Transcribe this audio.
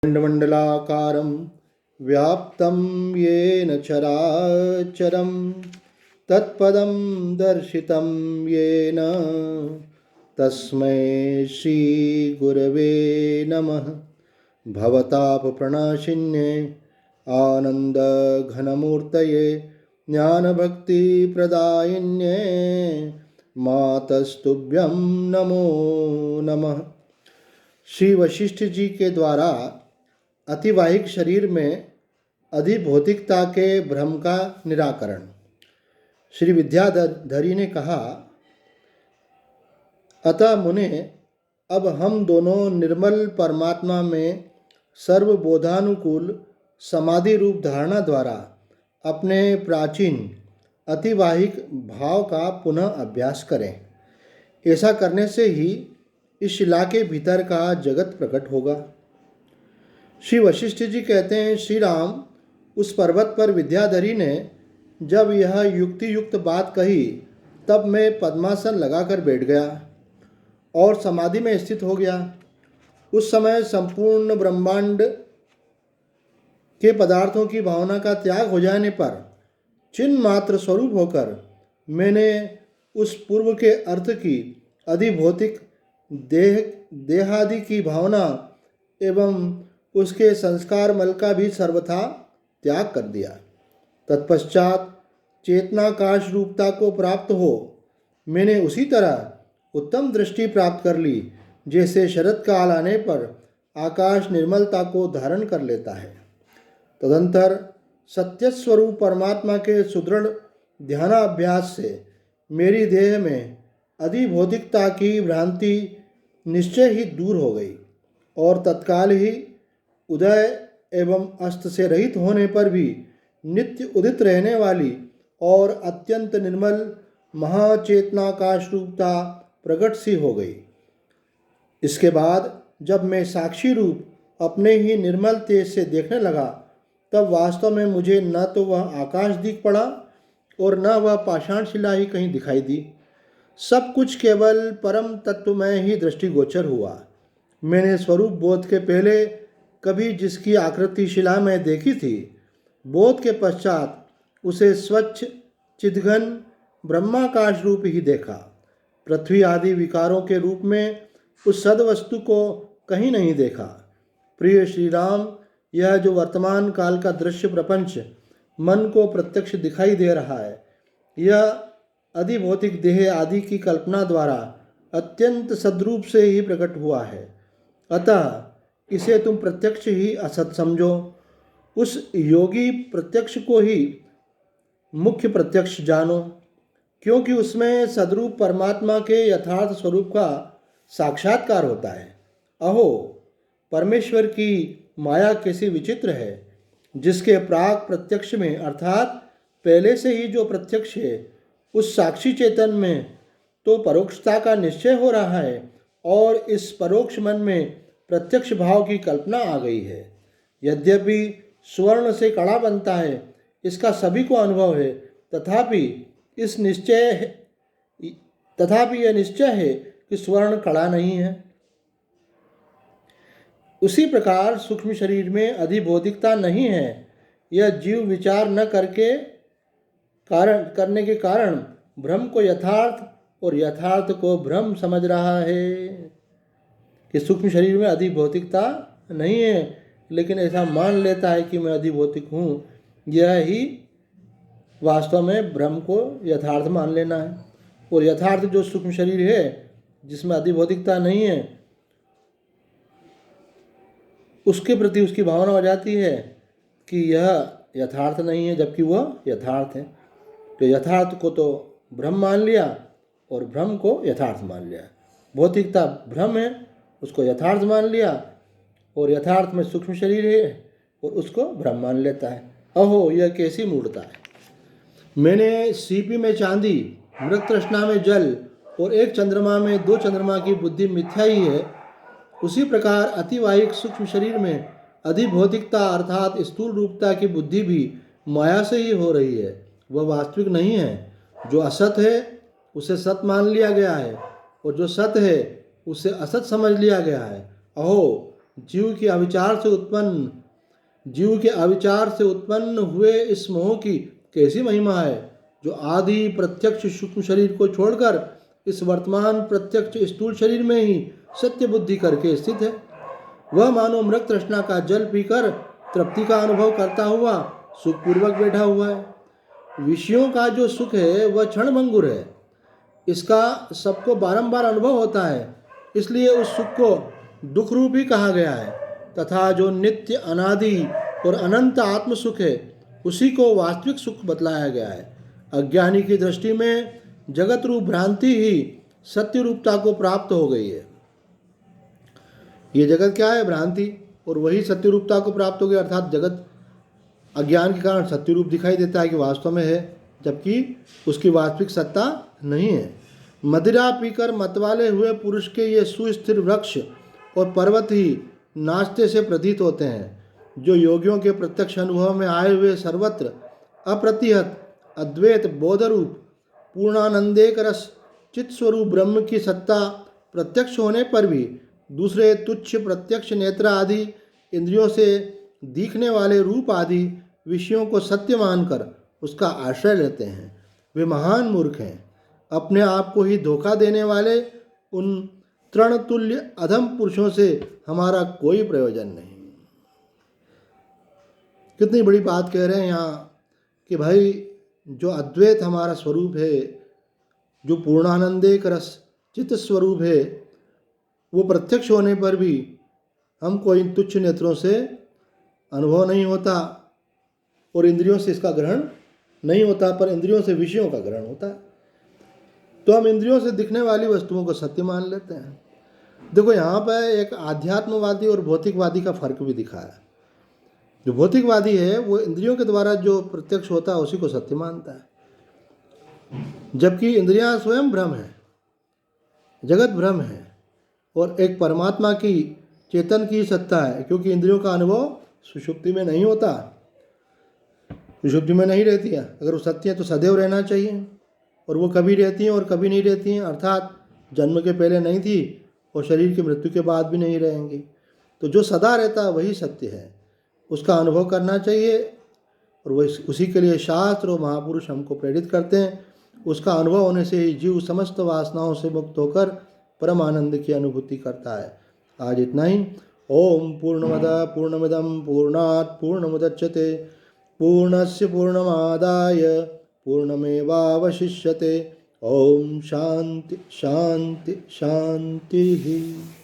खण्डमण्डलाकारं व्याप्तं येन चराचरं तत्पदं दर्शितं येन तस्मै श्रीगुरवे नमः। भवतापप्रणाशिन्ये आनन्दघनमूर्तये ज्ञानभक्तिप्रदायिन्ये मातस्तुभ्यं नमो नमः। श्री वशिष्ठ जी के द्वारा अतिवाहिक शरीर में अधिभौतिकता के भ्रम का निराकरण। श्री विद्याधरी ने कहा, अतः मुने, अब हम दोनों निर्मल परमात्मा में सर्वबोधानुकूल समाधि रूप धारणा द्वारा अपने प्राचीन अतिवाहिक भाव का पुनः अभ्यास करें। ऐसा करने से ही इस शिला के भीतर का जगत प्रकट होगा। श्री वशिष्ठ जी कहते हैं, श्री राम उस पर्वत पर विद्याधरी ने जब यह युक्ति युक्त बात कही तब मैं पद्मासन लगाकर बैठ गया और समाधि में स्थित हो गया। उस समय संपूर्ण ब्रह्मांड के पदार्थों की भावना का त्याग हो जाने पर चिन्ह मात्र स्वरूप होकर मैंने उस पूर्व के अर्थ की अधिभौतिक देहादि की भावना एवं उसके संस्कार मल का भी सर्वथा त्याग कर दिया। तत्पश्चात चेतनाकाश रूपता को प्राप्त हो मैंने उसी तरह उत्तम दृष्टि प्राप्त कर ली जैसे शरद काल आने पर आकाश निर्मलता को धारण कर लेता है। तदंतर सत्यस्वरूप परमात्मा के सुदृढ़ ध्यानाभ्यास से मेरी देह में अधिभौतिकता की भ्रांति निश्चय ही दूर हो गई और तत्काल ही उदय एवं अस्त से रहित होने पर भी नित्य उदित रहने वाली और अत्यंत निर्मल महाचेतनाकाश रूपता प्रकट सी हो गई। इसके बाद जब मैं साक्षी रूप अपने ही निर्मल तेज से देखने लगा तब वास्तव में मुझे न तो वह आकाश दिख पड़ा और न वह पाषाण शिला ही कहीं दिखाई दी। सब कुछ केवल परम तत्व में ही दृष्टिगोचर हुआ। मैंने स्वरूप बोध के पहले कभी जिसकी आकृति शिला में देखी थी, बोध के पश्चात उसे स्वच्छ चिद्घन ब्रह्माकाश रूप ही देखा। पृथ्वी आदि विकारों के रूप में उस सदवस्तु को कहीं नहीं देखा। प्रिय श्री राम, यह जो वर्तमान काल का दृश्य प्रपंच मन को प्रत्यक्ष दिखाई दे रहा है, यह अधिभौतिक देह आदि की कल्पना द्वारा अत्यंत सद्रूप से ही प्रकट हुआ है। अतः इसे तुम प्रत्यक्ष ही असत समझो। उस योगी प्रत्यक्ष को ही मुख्य प्रत्यक्ष जानो, क्योंकि उसमें सद्रूप परमात्मा के यथार्थ स्वरूप का साक्षात्कार होता है। अहो, परमेश्वर की माया कैसी विचित्र है, जिसके प्राग प्रत्यक्ष में अर्थात पहले से ही जो प्रत्यक्ष है उस साक्षी चेतन में तो परोक्षता का निश्चय हो रहा है और इस परोक्ष मन में प्रत्यक्ष भाव की कल्पना आ गई है। यद्यपि स्वर्ण से कड़ा बनता है, इसका सभी को अनुभव है, तथापि यह निश्चय है कि स्वर्ण कड़ा नहीं है। उसी प्रकार सूक्ष्म शरीर में अधिभौतिकता नहीं है। यह जीव विचार न करने के कारण भ्रम को यथार्थ और यथार्थ को भ्रम समझ रहा है कि सूक्ष्म शरीर में अधिभौतिकता नहीं है, लेकिन ऐसा मान लेता है कि मैं अधिभौतिक हूँ। यह ही वास्तव में भ्रम को यथार्थ मान लेना है। और यथार्थ जो सूक्ष्म शरीर है जिसमें अधिभौतिकता नहीं है, उसके प्रति उसकी भावना हो जाती है कि यह यथार्थ नहीं है, जबकि वह यथार्थ है। तो यथार्थ को तो भ्रम मान लिया और भ्रम को यथार्थ मान लिया। भौतिकता भ्रम है, उसको यथार्थ मान लिया, और यथार्थ में सूक्ष्म शरीर है और उसको भ्रम मान लेता है। अहो, यह कैसी मूढ़ता है। मैंने सीपी में चांदी, मृग तृष्णा में जल और एक चंद्रमा में दो चंद्रमा की बुद्धि मिथ्या ही है, उसी प्रकार अतिवाहिक सूक्ष्म शरीर में अधिभौतिकता अर्थात स्थूल रूपता की बुद्धि भी माया से ही हो रही है। वह वास्तविक नहीं है। जो असत है उसे सत मान लिया गया है और जो सत है उसे असत समझ लिया गया है। अहो, जीव के अविचार से उत्पन्न हुए इस मोह की कैसी महिमा है, जो आदि प्रत्यक्ष सूक्ष्म शरीर को छोड़कर इस वर्तमान प्रत्यक्ष स्थूल शरीर में ही सत्य बुद्धि करके स्थित है। वह मानो मृग तृष्णा का जल पीकर तृप्ति का अनुभव करता हुआ सुखपूर्वक बैठा हुआ है। विषयों का जो सुख है वह क्षणभंगुर है, इसका सबको बारंबार अनुभव होता है, इसलिए उस सुख को दुख रूप ही कहा गया है। तथा जो नित्य अनादि और अनंत आत्म सुख है उसी को वास्तविक सुख बतलाया गया है। अज्ञानी की दृष्टि में जगत रूप भ्रांति ही सत्य रूपता को प्राप्त हो गई है। ये जगत क्या है? भ्रांति, और वही सत्य रूपता को प्राप्त हो गई, अर्थात जगत अज्ञान के कारण सत्य रूप दिखाई देता है कि वास्तव में है, जबकि उसकी वास्तविक सत्ता नहीं है। मदिरा पीकर मतवाले हुए पुरुष के ये सुस्थिर वृक्ष और पर्वत ही नाचते से प्रतीत होते हैं। जो योगियों के प्रत्यक्ष अनुभव में आए हुए सर्वत्र अप्रतिहत अद्वैत बोधरूप पूर्णानंदेक रस चित्त स्वरूप ब्रह्म की सत्ता प्रत्यक्ष होने पर भी दूसरे तुच्छ प्रत्यक्ष नेत्र आदि इंद्रियों से दिखने वाले रूप आदि विषयों को सत्य मानकर उसका आश्रय लेते हैं, वे महान मूर्ख हैं। अपने आप को ही धोखा देने वाले उन तृणतुल्य अधम पुरुषों से हमारा कोई प्रयोजन नहीं। कितनी बड़ी बात कह रहे हैं यहाँ कि भाई जो अद्वैत हमारा स्वरूप है, जो पूर्णानंदेक रस चित्त स्वरूप है, वो प्रत्यक्ष होने पर भी हमको इन तुच्छ नेत्रों से अनुभव नहीं होता और इंद्रियों से इसका ग्रहण नहीं होता, पर इंद्रियों से विषयों का ग्रहण होता है। तो हम इंद्रियों से दिखने वाली वस्तुओं को सत्य मान लेते हैं। देखो यहाँ पर एक आध्यात्मवादी और भौतिकवादी का फर्क भी दिखा है। जो भौतिकवादी है वो इंद्रियों के द्वारा जो प्रत्यक्ष होता है उसी को सत्य मानता है, जबकि इंद्रियां स्वयं भ्रम है, जगत भ्रम है और एक परमात्मा की चेतन की सत्ता है, क्योंकि इंद्रियों का अनुभव सुषुप्ति में नहीं होता, सुषुप्ति में नहीं रहती है। अगर वो सत्य है तो सदैव रहना चाहिए, और वो कभी रहती हैं और कभी नहीं रहती हैं, अर्थात जन्म के पहले नहीं थी और शरीर की मृत्यु के बाद भी नहीं रहेंगी। तो जो सदा रहता है वही सत्य है, उसका अनुभव करना चाहिए, और वही उसी के लिए शास्त्र और महापुरुष हमको प्रेरित करते हैं। उसका अनुभव होने से ही जीव समस्त वासनाओं से मुक्त होकर परम आनंद की अनुभूति करता है। आज इतना ही। ओम पूर्णमदः पूर्णमिदं पूर्णात् पूर्णमुदच्यते पूर्णस्य पूर्णमादाय पूर्णमेवावशिष्यते। ओम शांति शांति शांति।